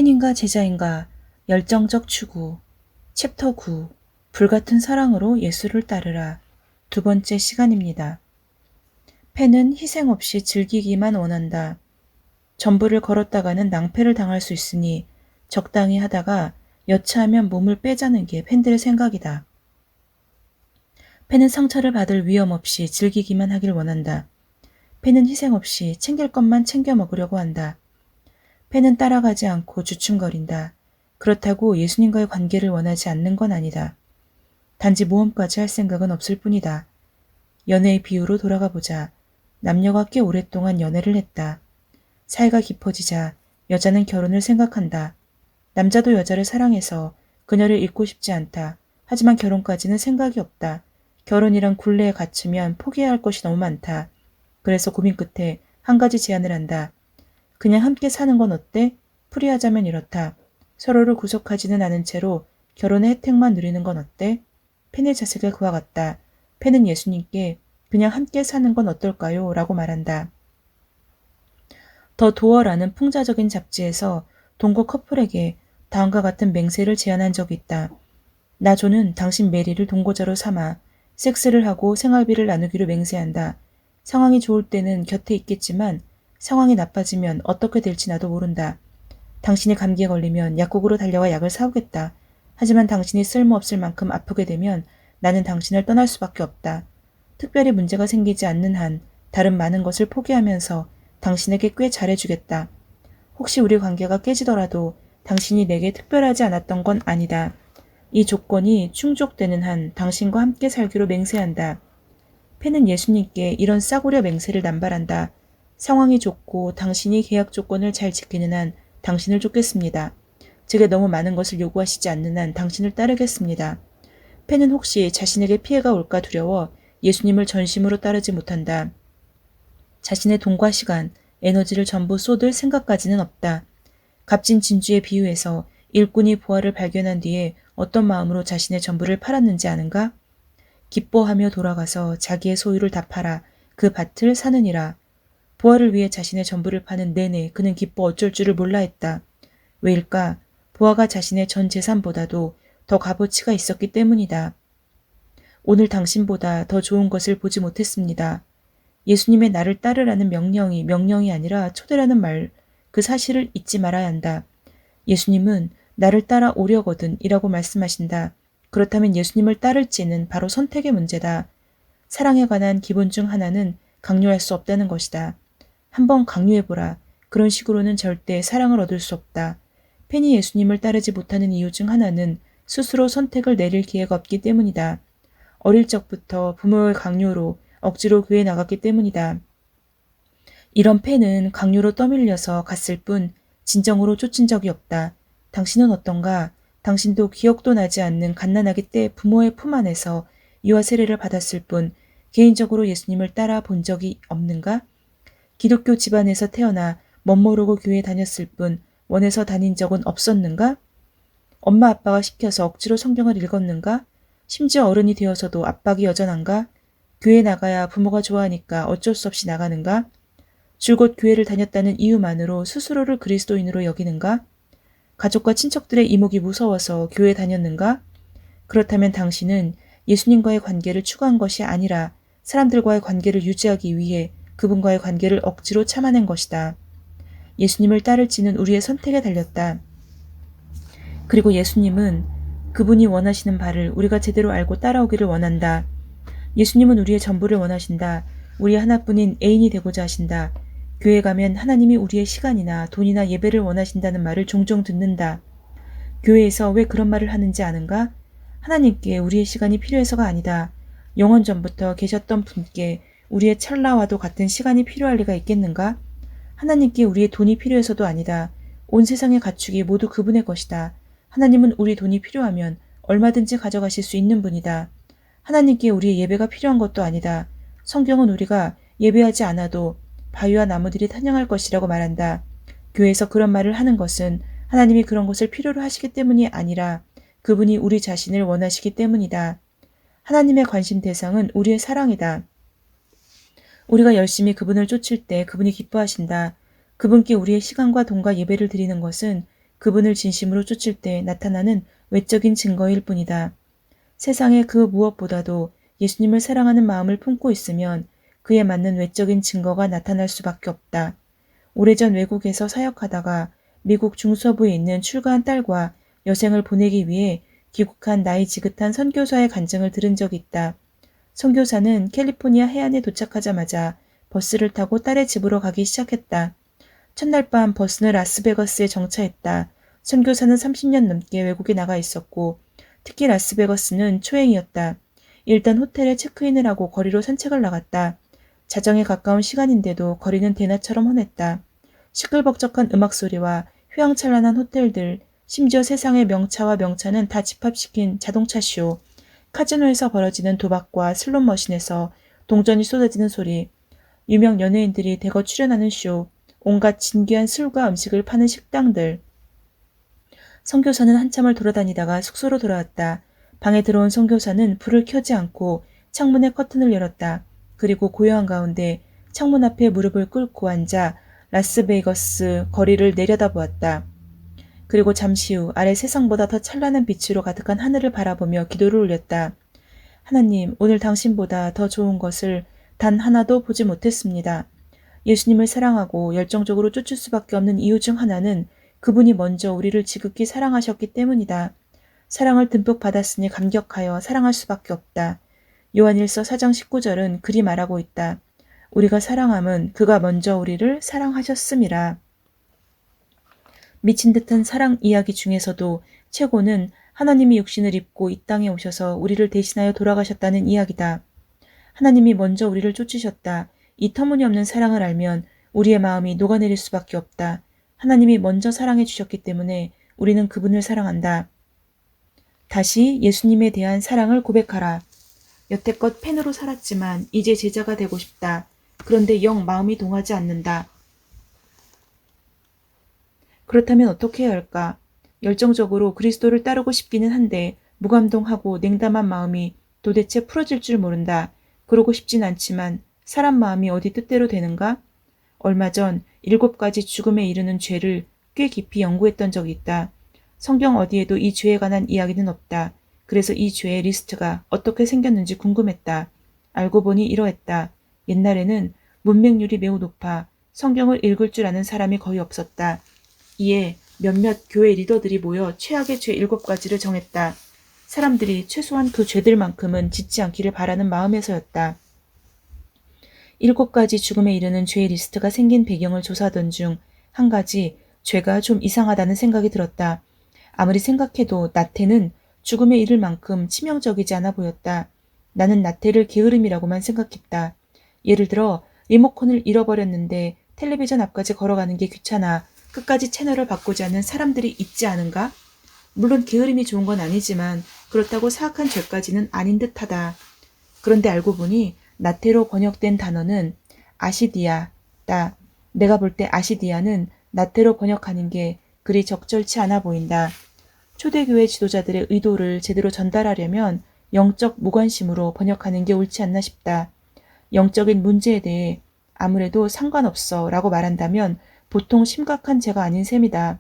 팬인가 제자인가 열정적 추구 챕터 9 불같은 사랑으로 예수를 따르라 두 번째 시간입니다. 팬은 희생 없이 즐기기만 원한다. 전부를 걸었다가는 낭패를 당할 수 있으니 적당히 하다가 여차하면 몸을 빼자는 게 팬들의 생각이다. 팬은 상처를 받을 위험 없이 즐기기만 하길 원한다. 팬은 희생 없이 챙길 것만 챙겨 먹으려고 한다. 팬은 따라가지 않고 주춤거린다. 그렇다고 예수님과의 관계를 원하지 않는 건 아니다. 단지 모험까지 할 생각은 없을 뿐이다. 연애의 비유로 돌아가 보자. 남녀가 꽤 오랫동안 연애를 했다. 사이가 깊어지자 여자는 결혼을 생각한다. 남자도 여자를 사랑해서 그녀를 잃고 싶지 않다. 하지만 결혼까지는 생각이 없다. 결혼이란 굴레에 갇히면 포기해야 할 것이 너무 많다. 그래서 고민 끝에 한 가지 제안을 한다. 그냥 함께 사는 건 어때? 풀이하자면 이렇다. 서로를 구속하지는 않은 채로 결혼의 혜택만 누리는 건 어때? 팬의 자세가 그와 같다. 팬은 예수님께 그냥 함께 사는 건 어떨까요? 라고 말한다. 더 도어라는 풍자적인 잡지에서 동거 커플에게 다음과 같은 맹세를 제안한 적이 있다. 나 조는 당신 메리를 동거자로 삼아 섹스를 하고 생활비를 나누기로 맹세한다. 상황이 좋을 때는 곁에 있겠지만 상황이 나빠지면 어떻게 될지 나도 모른다. 당신이 감기에 걸리면 약국으로 달려가 약을 사오겠다. 하지만 당신이 쓸모없을 만큼 아프게 되면 나는 당신을 떠날 수밖에 없다. 특별히 문제가 생기지 않는 한 다른 많은 것을 포기하면서 당신에게 꽤 잘해주겠다. 혹시 우리 관계가 깨지더라도 당신이 내게 특별하지 않았던 건 아니다. 이 조건이 충족되는 한 당신과 함께 살기로 맹세한다. 팬은 예수님께 이런 싸구려 맹세를 남발한다. 상황이 좋고 당신이 계약 조건을 잘 지키는 한 당신을 쫓겠습니다. 제게 너무 많은 것을 요구하시지 않는 한 당신을 따르겠습니다. 팬은 혹시 자신에게 피해가 올까 두려워 예수님을 전심으로 따르지 못한다. 자신의 돈과 시간, 에너지를 전부 쏟을 생각까지는 없다. 값진 진주의 비유에서 일꾼이 보화를 발견한 뒤에 어떤 마음으로 자신의 전부를 팔았는지 아는가? 기뻐하며 돌아가서 자기의 소유를 다 팔아 그 밭을 사느니라. 보화를 위해 자신의 전부를 파는 내내 그는 기뻐 어쩔 줄을 몰라 했다. 왜일까? 보화가 자신의 전 재산보다도 더 값어치가 있었기 때문이다. 오늘 당신보다 더 좋은 것을 보지 못했습니다. 예수님의 나를 따르라는 명령이 아니라 초대라는 말, 그 사실을 잊지 말아야 한다. 예수님은 나를 따라 오려거든 이라고 말씀하신다. 그렇다면 예수님을 따를지는 바로 선택의 문제다. 사랑에 관한 기본 중 하나는 강요할 수 없다는 것이다. 한번 강요해보라. 그런 식으로는 절대 사랑을 얻을 수 없다. 팬이 예수님을 따르지 못하는 이유 중 하나는 스스로 선택을 내릴 기회가 없기 때문이다. 어릴 적부터 부모의 강요로 억지로 교회에 나갔기 때문이다. 이런 팬은 강요로 떠밀려서 갔을 뿐 진정으로 쫓은 적이 없다. 당신은 어떤가? 당신도 기억도 나지 않는 갓난아기 때 부모의 품 안에서 이와 세례를 받았을 뿐 개인적으로 예수님을 따라 본 적이 없는가? 기독교 집안에서 태어나 멋모르고 교회 다녔을 뿐 원해서 다닌 적은 없었는가? 엄마 아빠가 시켜서 억지로 성경을 읽었는가? 심지어 어른이 되어서도 압박이 여전한가? 교회 나가야 부모가 좋아하니까 어쩔 수 없이 나가는가? 줄곧 교회를 다녔다는 이유만으로 스스로를 그리스도인으로 여기는가? 가족과 친척들의 이목이 무서워서 교회 다녔는가? 그렇다면 당신은 예수님과의 관계를 추구한 것이 아니라 사람들과의 관계를 유지하기 위해 그분과의 관계를 억지로 참아낸 것이다. 예수님을 따를지는 우리의 선택에 달렸다. 그리고 예수님은 그분이 원하시는 바를 우리가 제대로 알고 따라오기를 원한다. 예수님은 우리의 전부를 원하신다. 우리의 하나뿐인 애인이 되고자 하신다. 교회 가면 하나님이 우리의 시간이나 돈이나 예배를 원하신다는 말을 종종 듣는다. 교회에서 왜 그런 말을 하는지 아는가? 하나님께 우리의 시간이 필요해서가 아니다. 영원 전부터 계셨던 분께 우리의 찰나와도 같은 시간이 필요할 리가 있겠는가? 하나님께 우리의 돈이 필요해서도 아니다. 온 세상의 가축이 모두 그분의 것이다. 하나님은 우리 돈이 필요하면 얼마든지 가져가실 수 있는 분이다. 하나님께 우리의 예배가 필요한 것도 아니다. 성경은 우리가 예배하지 않아도 바위와 나무들이 찬양할 것이라고 말한다. 교회에서 그런 말을 하는 것은 하나님이 그런 것을 필요로 하시기 때문이 아니라 그분이 우리 자신을 원하시기 때문이다. 하나님의 관심 대상은 우리의 사랑이다. 우리가 열심히 그분을 쫓을 때 그분이 기뻐하신다. 그분께 우리의 시간과 돈과 예배를 드리는 것은 그분을 진심으로 쫓을 때 나타나는 외적인 증거일 뿐이다. 세상에 그 무엇보다도 예수님을 사랑하는 마음을 품고 있으면 그에 맞는 외적인 증거가 나타날 수밖에 없다. 오래전 외국에서 사역하다가 미국 중서부에 있는 출가한 딸과 여생을 보내기 위해 귀국한 나이 지긋한 선교사의 간증을 들은 적이 있다. 선교사는 캘리포니아 해안에 도착하자마자 버스를 타고 딸의 집으로 가기 시작했다. 첫날 밤 버스는 라스베거스에 정차했다. 선교사는 30년 넘게 외국에 나가 있었고 특히 라스베거스는 초행이었다. 일단 호텔에 체크인을 하고 거리로 산책을 나갔다. 자정에 가까운 시간인데도 거리는 대낮처럼 훤했다. 시끌벅적한 음악 소리와 휘황찬란한 호텔들, 심지어 세상의 명차와 명차는 다 집합시킨 자동차 쇼, 카지노에서 벌어지는 도박과 슬롯 머신에서 동전이 쏟아지는 소리, 유명 연예인들이 대거 출연하는 쇼, 온갖 진귀한 술과 음식을 파는 식당들. 선교사는 한참을 돌아다니다가 숙소로 돌아왔다. 방에 들어온 선교사는 불을 켜지 않고 창문의 커튼을 열었다. 그리고 고요한 가운데 창문 앞에 무릎을 꿇고 앉아 라스베이거스 거리를 내려다보았다. 그리고 잠시 후 아래 세상보다 더 찬란한 빛으로 가득한 하늘을 바라보며 기도를 올렸다. 하나님, 오늘 당신보다 더 좋은 것을 단 하나도 보지 못했습니다. 예수님을 사랑하고 열정적으로 쫓을 수밖에 없는 이유 중 하나는 그분이 먼저 우리를 지극히 사랑하셨기 때문이다. 사랑을 듬뿍 받았으니 감격하여 사랑할 수밖에 없다. 요한일서 4장 19절은 그리 말하고 있다. 우리가 사랑함은 그가 먼저 우리를 사랑하셨음이라. 미친 듯한 사랑 이야기 중에서도 최고는 하나님이 육신을 입고 이 땅에 오셔서 우리를 대신하여 돌아가셨다는 이야기다. 하나님이 먼저 우리를 쫓으셨다. 이 터무니없는 사랑을 알면 우리의 마음이 녹아내릴 수밖에 없다. 하나님이 먼저 사랑해 주셨기 때문에 우리는 그분을 사랑한다. 다시 예수님에 대한 사랑을 고백하라. 여태껏 팬으로 살았지만 이제 제자가 되고 싶다. 그런데 영 마음이 동하지 않는다. 그렇다면 어떻게 해야 할까? 열정적으로 그리스도를 따르고 싶기는 한데 무감동하고 냉담한 마음이 도대체 풀어질 줄 모른다. 그러고 싶진 않지만 사람 마음이 어디 뜻대로 되는가? 얼마 전 7가지 죽음에 이르는 죄를 꽤 깊이 연구했던 적이 있다. 성경 어디에도 이 죄에 관한 이야기는 없다. 그래서 이 죄의 리스트가 어떻게 생겼는지 궁금했다. 알고 보니 이러했다. 옛날에는 문맹률이 매우 높아 성경을 읽을 줄 아는 사람이 거의 없었다. 이에 몇몇 교회 리더들이 모여 최악의 죄 7가지를 정했다. 사람들이 최소한 그 죄들만큼은 짓지 않기를 바라는 마음에서였다. 7가지 죽음에 이르는 죄의 리스트가 생긴 배경을 조사하던 중 한 가지 죄가 좀 이상하다는 생각이 들었다. 아무리 생각해도 나태는 죽음에 이를 만큼 치명적이지 않아 보였다. 나는 나태를 게으름이라고만 생각했다. 예를 들어 리모컨을 잃어버렸는데 텔레비전 앞까지 걸어가는 게 귀찮아 끝까지 채널을 바꾸지 않는 사람들이 있지 않은가? 물론 게으름이 좋은 건 아니지만 그렇다고 사악한 죄까지는 아닌 듯하다. 그런데 알고 보니 나태로 번역된 단어는 아시디아다. 내가 볼 때 아시디아는 나태로 번역하는 게 그리 적절치 않아 보인다. 초대교회 지도자들의 의도를 제대로 전달하려면 영적 무관심으로 번역하는 게 옳지 않나 싶다. 영적인 문제에 대해 아무래도 상관없어 라고 말한다면 보통 심각한 죄가 아닌 셈이다.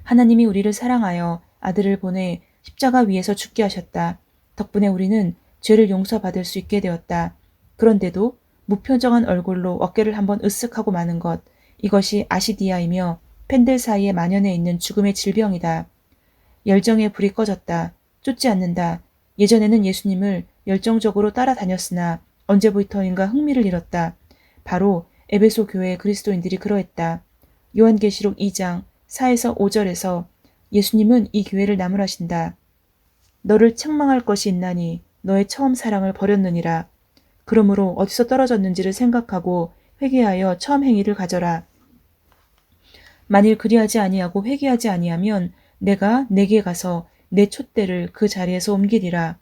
하나님이 우리를 사랑하여 아들을 보내 십자가 위에서 죽게 하셨다. 덕분에 우리는 죄를 용서받을 수 있게 되었다. 그런데도 무표정한 얼굴로 어깨를 한번 으쓱하고 마는 것, 이것이 아시디아이며 팬들 사이에 만연해 있는 죽음의 질병이다. 열정의 불이 꺼졌다. 쫓지 않는다. 예전에는 예수님을 열정적으로 따라다녔으나 언제부터인가 흥미를 잃었다. 바로 에베소 교회의 그리스도인들이 그러했다. 요한계시록 2장 4에서 5절에서 예수님은 이 교회를 나무라신다. 너를 책망할 것이 있나니 너의 처음 사랑을 버렸느니라. 그러므로 어디서 떨어졌는지를 생각하고 회개하여 처음 행위를 가져라. 만일 그리하지 아니하고 회개하지 아니하면 내가 내게 가서 내 촛대를 그 자리에서 옮기리라.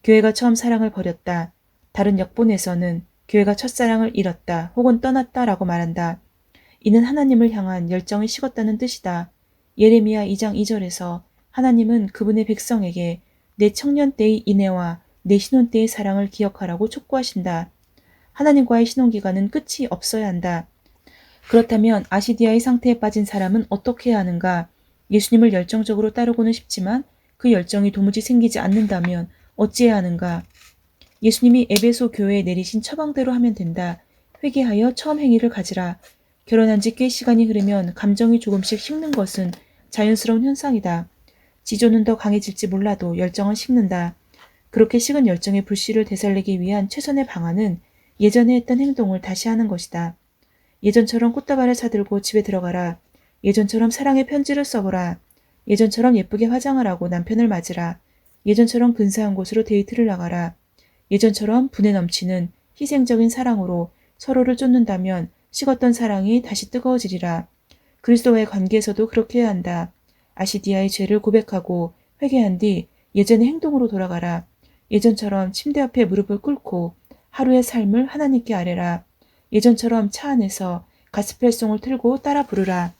교회가 처음 사랑을 버렸다. 다른 역본에서는 교회가 첫사랑을 잃었다 혹은 떠났다라고 말한다. 이는 하나님을 향한 열정이 식었다는 뜻이다. 예레미야 2장 2절에서 하나님은 그분의 백성에게 내 청년 때의 인애와 내 신혼 때의 사랑을 기억하라고 촉구하신다. 하나님과의 신혼기간은 끝이 없어야 한다. 그렇다면 아시디아의 상태에 빠진 사람은 어떻게 해야 하는가? 예수님을 열정적으로 따르고는 싶지만 그 열정이 도무지 생기지 않는다면 어찌해야 하는가? 예수님이 에베소 교회에 내리신 처방대로 하면 된다. 회개하여 처음 행위를 가지라. 결혼한 지 꽤 시간이 흐르면 감정이 조금씩 식는 것은 자연스러운 현상이다. 지조는 더 강해질지 몰라도 열정은 식는다. 그렇게 식은 열정의 불씨를 되살리기 위한 최선의 방안은 예전에 했던 행동을 다시 하는 것이다. 예전처럼 꽃다발을 사들고 집에 들어가라. 예전처럼 사랑의 편지를 써보라. 예전처럼 예쁘게 화장을 하고 남편을 맞으라. 예전처럼 근사한 곳으로 데이트를 나가라. 예전처럼 분에 넘치는 희생적인 사랑으로 서로를 쫓는다면 식었던 사랑이 다시 뜨거워지리라. 그리스도와의 관계에서도 그렇게 해야 한다. 아시디아의 죄를 고백하고 회개한 뒤 예전의 행동으로 돌아가라. 예전처럼 침대 앞에 무릎을 꿇고 하루의 삶을 하나님께 아뢰라. 예전처럼 차 안에서 가스펠송을 틀고 따라 부르라.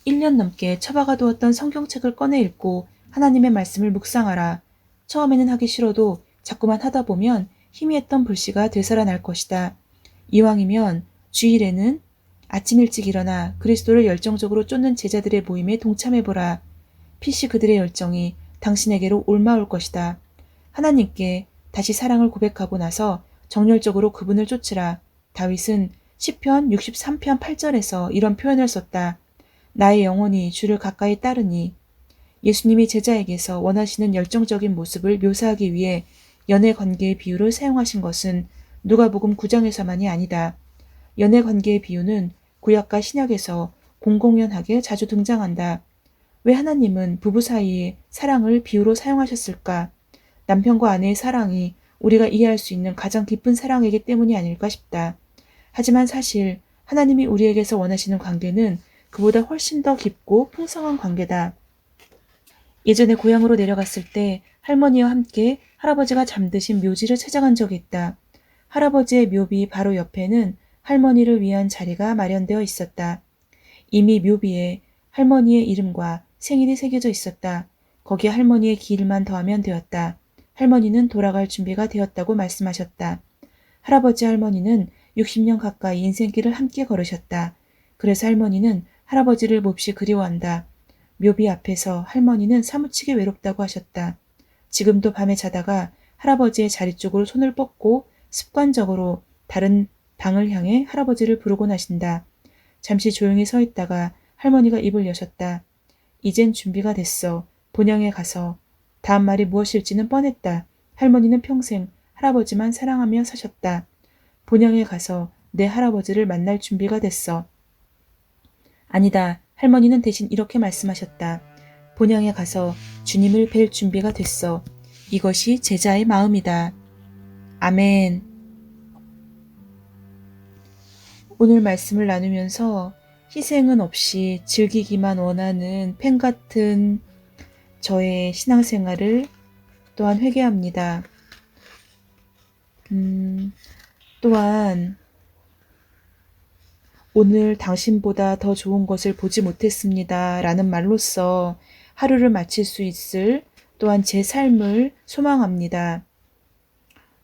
1년 넘게 처박아 두었던 성경책을 꺼내 읽고 하나님의 말씀을 묵상하라. 처음에는 하기 싫어도 자꾸만 하다 보면 희미했던 불씨가 되살아날 것이다. 이왕이면 주일에는 아침 일찍 일어나 그리스도를 열정적으로 쫓는 제자들의 모임에 동참해보라. 필시 그들의 열정이 당신에게로 옮아올 것이다. 하나님께 다시 사랑을 고백하고 나서 정열적으로 그분을 쫓으라. 다윗은 시편 63편 8절에서 이런 표현을 썼다. 나의 영혼이 주를 가까이 따르니. 예수님이 제자에게서 원하시는 열정적인 모습을 묘사하기 위해 연애 관계의 비유를 사용하신 것은 누가복음 9장에서만이 아니다. 연애 관계의 비유는 구약과 신약에서 공공연하게 자주 등장한다. 왜 하나님은 부부 사이의 사랑을 비유로 사용하셨을까? 남편과 아내의 사랑이 우리가 이해할 수 있는 가장 깊은 사랑이기 때문이 아닐까 싶다. 하지만 사실 하나님이 우리에게서 원하시는 관계는 그보다 훨씬 더 깊고 풍성한 관계다. 예전에 고향으로 내려갔을 때 할머니와 함께 할아버지가 잠드신 묘지를 찾아간 적이 있다. 할아버지의 묘비 바로 옆에는 할머니를 위한 자리가 마련되어 있었다. 이미 묘비에 할머니의 이름과 생일이 새겨져 있었다. 거기에 할머니의 기일만 더하면 되었다. 할머니는 돌아갈 준비가 되었다고 말씀하셨다. 할아버지 할머니는 60년 가까이 인생길을 함께 걸으셨다. 그래서 할머니는 할아버지를 몹시 그리워한다. 묘비 앞에서 할머니는 사무치게 외롭다고 하셨다. 지금도 밤에 자다가 할아버지의 자리 쪽으로 손을 뻗고 습관적으로 다른 방을 향해 할아버지를 부르곤 하신다. 잠시 조용히 서 있다가 할머니가 입을 여셨다. 이젠 준비가 됐어. 본향에 가서. 다음 말이 무엇일지는 뻔했다. 할머니는 평생 할아버지만 사랑하며 사셨다. 본향에 가서 내 할아버지를 만날 준비가 됐어. 아니다. 할머니는 대신 이렇게 말씀하셨다. 본향에 가서 주님을 뵐 준비가 됐어. 이것이 제자의 마음이다. 아멘. 오늘 말씀을 나누면서 희생은 없이 즐기기만 원하는 펜 같은 저의 신앙생활을 또한 회개합니다. 또한 오늘 당신보다 더 좋은 것을 보지 못했습니다. 라는 말로써 하루를 마칠 수 있을 또한 제 삶을 소망합니다.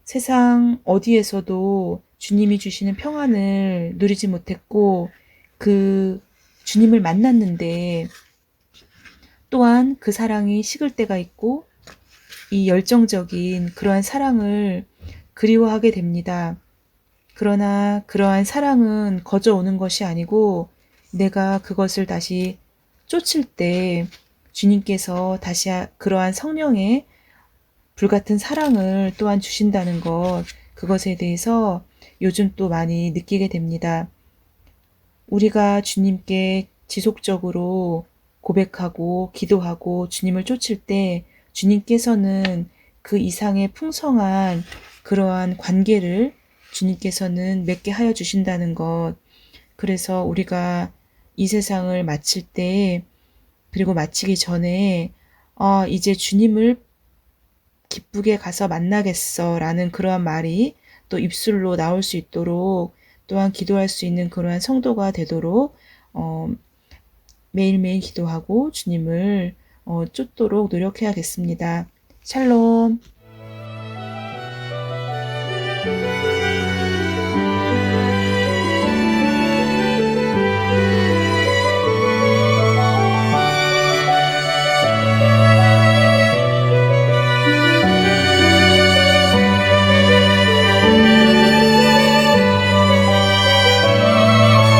세상 어디에서도 주님이 주시는 평안을 누리지 못했고 그 주님을 만났는데 또한 그 사랑이 식을 때가 있고 이 열정적인 그러한 사랑을 그리워하게 됩니다. 그러나 그러한 사랑은 거저오는 것이 아니고 내가 그것을 다시 쫓을 때 주님께서 다시 그러한 성령의 불같은 사랑을 또한 주신다는 것, 그것에 대해서 요즘 또 많이 느끼게 됩니다. 우리가 주님께 지속적으로 고백하고 기도하고 주님을 쫓을 때 주님께서는 그 이상의 풍성한 그러한 관계를 주님께서는 맺게 하여 주신다는 것. 그래서 우리가 이 세상을 마칠 때 그리고 마치기 전에 이제 주님을 기쁘게 가서 만나겠어 라는 그러한 말이 또 입술로 나올 수 있도록 또한 기도할 수 있는 그러한 성도가 되도록 매일매일 기도하고 주님을 쫓도록 노력해야겠습니다. 샬롬.